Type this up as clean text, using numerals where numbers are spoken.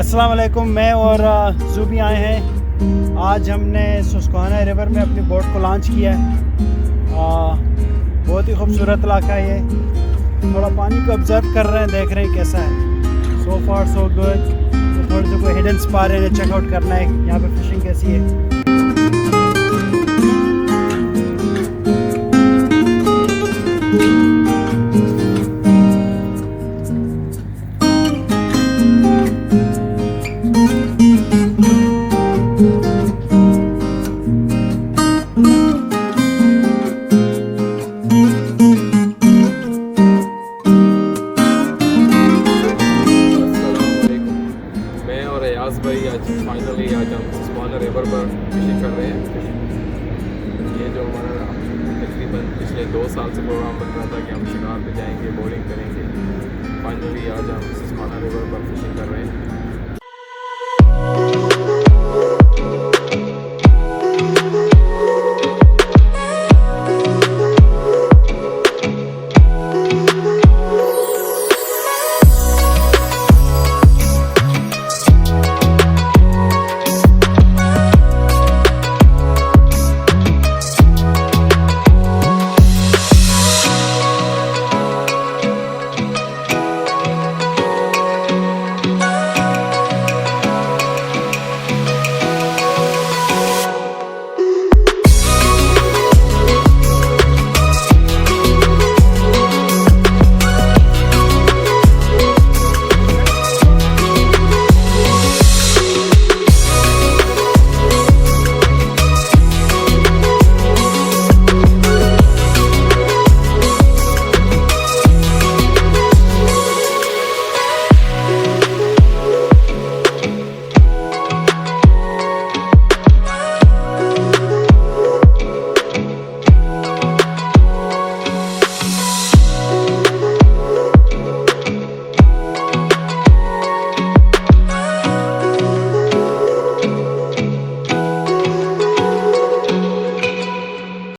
अस्सलाम वालेकुम। मैं और ज़ूबी आए हैं। आज हमने सुस्कोहाना रिवर में अपनी बोट को लॉन्च किया है। बहुत ही खूबसूरत इलाका है ये। थोड़ा पानी को ऑब्ज़र्व कर रहे हैं, देख रहे हैं कैसा है। सो फार सो गुड। तो थोड़े से कोई हिडन स्पॉट है, चेकआउट करना है यहाँ पे फिशिंग कैसी है। भाई आज फाइनली आज हम सुस्quehanna रिवर पर फिशिंग कर रहे हैं। ये जो हमारा तकरीबन पिछले 2 साल से प्रोग्राम बन रहा था कि हम शिकार पे जाएंगे, बोर्डिंग करेंगे। फाइनली आज हम सुस्quehanna रिवर पर फिशिंग कर रहे हैं।